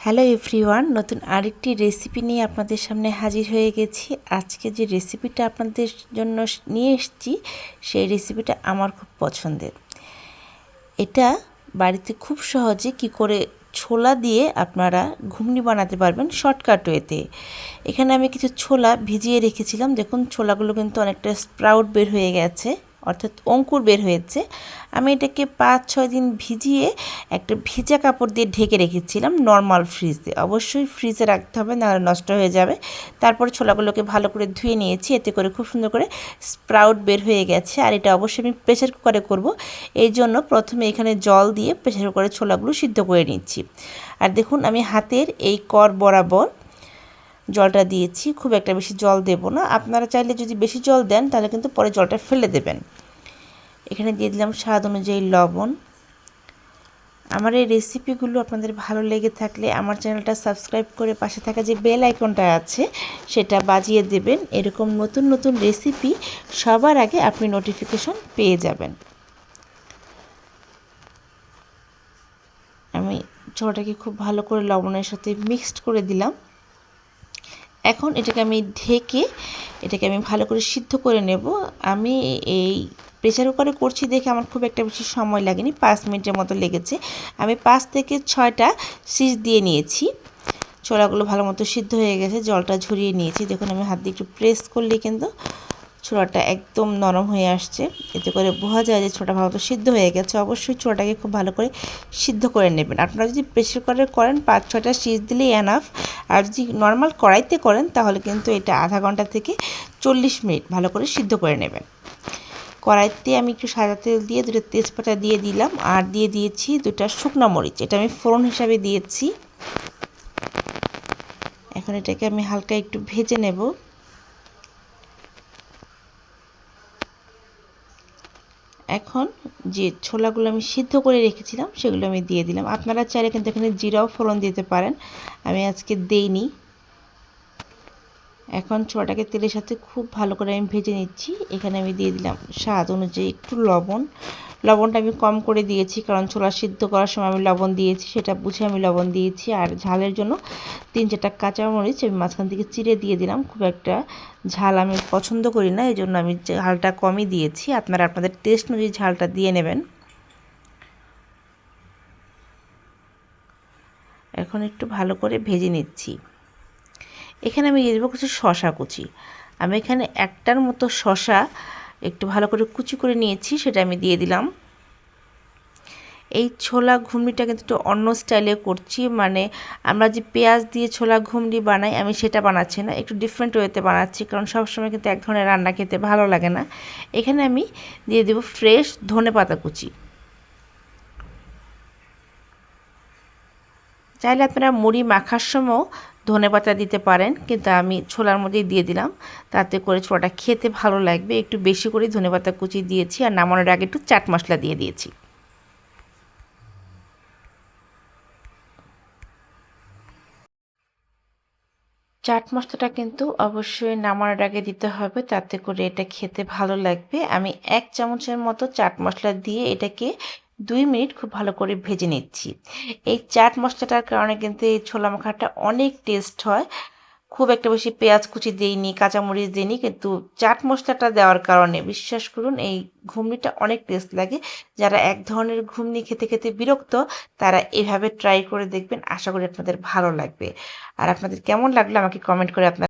Hello everyone, নতুন আরেকটি recipe নিয়ে আপনাদের সামনে হাজির হয়ে গেছি। আজকে যে রেসিপিটা আপনাদের জন্য নিয়ে এসেছি সেই রেসিপিটা আমার খুব পছন্দের। এটা বাড়িতে খুব সহজে কি করে ছোলা দিয়ে আপনারা ঘুগনি বানাতে পারবেন শর্টকাট ওয়েতে। এখানে আমি কিছু ছোলা ভিজিয়ে রেখেছিলাম। দেখুন ছোলাগুলো কিন্তু অনেকটা স্প্রাউট বের হয়ে গেছে, অর্থাৎ অঙ্কুর বের হয়েছে। আমি এটাকে 5-6 দিন ভিজিয়ে একটা ভিজা কাপড় দিয়ে ঢেকে রেখেছিলাম নর্মাল ফ্রিজে। অবশ্যই ফ্রিজে রাখতে হবে, নাহলে নষ্ট হয়ে যাবে। তারপর ছোলাগুলোকে ভালো করে ধুয়ে নিয়েছি, এতে করে খুব সুন্দর করে স্প্রাউট বের হয়ে গেছে। আর এটা অবশ্যই আমি প্রেসার কুকারে করব, এই জন্য প্রথমে এখানে জল দিয়ে প্রেসার কুকারে ছোলাগুলো সিদ্ধ করে নিচ্ছি। আর দেখুন আমি হাতের এই কর বরাবর জলটা দিয়েছি, খুব একটা বেশি জল দেব না। আপনারা চাইলে যদি বেশি জল দেন তাহলে কিন্তু পরে জলটা ফেলে দেবেন। এখানে দিয়ে দিলাম স্বাদ অনুযায়ী লবণ। আমার এই রেসিপিগুলো আপনাদের ভালো লেগে থাকলে আমার চ্যানেলটা সাবস্ক্রাইব করে পাশে থাকা যে বেল আইকনটা আছে সেটা বাজিয়ে দেবেন। এরকম নতুন নতুন রেসিপি সবার আগে আপনি নোটিফিকেশন পেয়ে যাবেন। আমি ছোলাটাকে খুব ভালো করে লবণের সাথে মিক্সড করে দিলাম। এখন এটাকে আমি ঢেকে আমি ভালো করে সিদ্ধ করে নেব। আমি এই প্রেসার কুকারে করছি দেখে আমার খুব একটা বেশি সময় লাগেনি, 5 মিনিটের মতো লেগেছে। আমি 5 থেকে 6টা সিজ দিয়ে নিয়েছি। ছোলাগুলো ভালো মতো সিদ্ধ হয়ে গেছে, জলটা ঝরিয়ে নিয়েছি। দেখুন আমি হাত দিয়ে একটু প্রেস করলেই কিন্তু ছোলাটা একদম নরম হয়ে আসছে। এতে করে বোঝা যায় যে ছোলাটা ভালো মতো সিদ্ধ হয়ে গেছে। অবশ্যই ছোলাটাকে খুব ভালো করে সিদ্ধ করে নেবেন। আপনারা যদি প্রেসার কুকারে করেন 5-6টা সিজ দিলেই এনাফ। আর যদি নর্মাল কড়াইতে করেন তাহলে কিন্তু এটা আধা ঘন্টা থেকে 40 মিনিট ভালো করে সিদ্ধ করে নেবেন। কড়াইতে আমি একটু সাদা তেল দিয়ে 2টা তেজপাতা দিয়ে দিলাম, আর দিয়ে দিয়েছি 2টা শুকনো মরিচ। এটা আমি ফোড়ন হিসাবে দিয়েছি। এখন এটাকে আমি হালকা একটু ভেজে নেব। এখন যে ছোলাগুলো আমি সিদ্ধ করে রেখেছিলাম সেগুলো আমি দিয়ে দিলাম। আপনারা চাইলে কিন্তু এখানে জিরাও ফোড়ন দিতে পারেন, আমি আজকে দেইনি। এখন ছোলাটাকে তেলের সাথে খুব ভালো করে আমি ভেজে নিচ্ছি। এখানে আমি দিয়ে দিলাম স্বাদ অনুযায়ী একটু লবণ। লবণটা আমি কম করে দিয়েছি, কারণ ছোলা সিদ্ধ করার সময় আমি লবণ দিয়েছি, সেটা বুঝে আমি লবণ দিয়েছি। আর ঝালের জন্য 3-4টা কাঁচামরিচ আমি মাঝখান থেকে চিড়ে দিয়ে দিলাম। খুব একটা ঝাল আমি পছন্দ করি না, এই জন্য আমি ঝালটা কমই দিয়েছি। আপনারা আপনাদের টেস্ট অনুযায়ী ঝালটা দিয়ে নেবেন। এখন একটু ভালো করে ভেজে নিচ্ছি। এখানে আমি দিয়ে দেবো কিছু শশা কুচি। আমি এখানে একটার মতো শশা একটু ভালো করে কুচি করে নিয়েছি, সেটা আমি দিয়ে দিলাম। এই ছোলা ঘুগনিটা কিন্তু একটু অন্য স্টাইলে করছি, মানে আমরা যে পেঁয়াজ দিয়ে ছোলা ঘুগনি বানাই আমি সেটা বানাচ্ছি না, একটু ডিফারেন্ট ওয়েতে বানাচ্ছি, কারণ সবসময় কিন্তু এক ধরনের রান্না খেতে ভালো লাগে না। এখানে আমি দিয়ে দেবো ফ্রেশ ধনেপাতা কুচি। চাইলে আপনারা মুড়ি মাখার সময়ও ধনেপাতা দিতে পারেন, কিন্তু আমি ছোলার মধ্যেই দিয়ে দিলাম, তাতে করে ছোলাটা খেতে ভালো লাগবে। একটু বেশি করে ধনেপাতা কুচি দিয়েছি, আর নামানোর আগে একটু চাট মশলা দিয়ে দিয়েছি। চাট মশলাটা কিন্তু অবশ্যই নামানোর আগে দিতে হবে, তাতে করে এটা খেতে ভালো লাগবে। আমি 1 চামচের মতো চাট মশলা দিয়ে এটাকে 2 মিনিট খুব ভালো করে ভেজে নিচ্ছি। এই চাট মশলাটার কারণে কিন্তু এই ছোলা মাখাটা অনেক টেস্ট হয়। খুব একটা বেশি পেঁয়াজ কুচি দেইনি, কাঁচামরিচ দিইনি, কিন্তু চাট মশলাটা দেওয়ার কারণে বিশ্বাস করুন এই ঘুগনিটা অনেক টেস্ট লাগে। যারা এক ধরনের ঘুগনি খেতে খেতে বিরক্ত তারা এভাবে ট্রাই করে দেখবেন, আশা করি আপনাদের ভালো লাগবে। আর আপনাদের কেমন লাগলো আমাকে কমেন্ট করে আপনার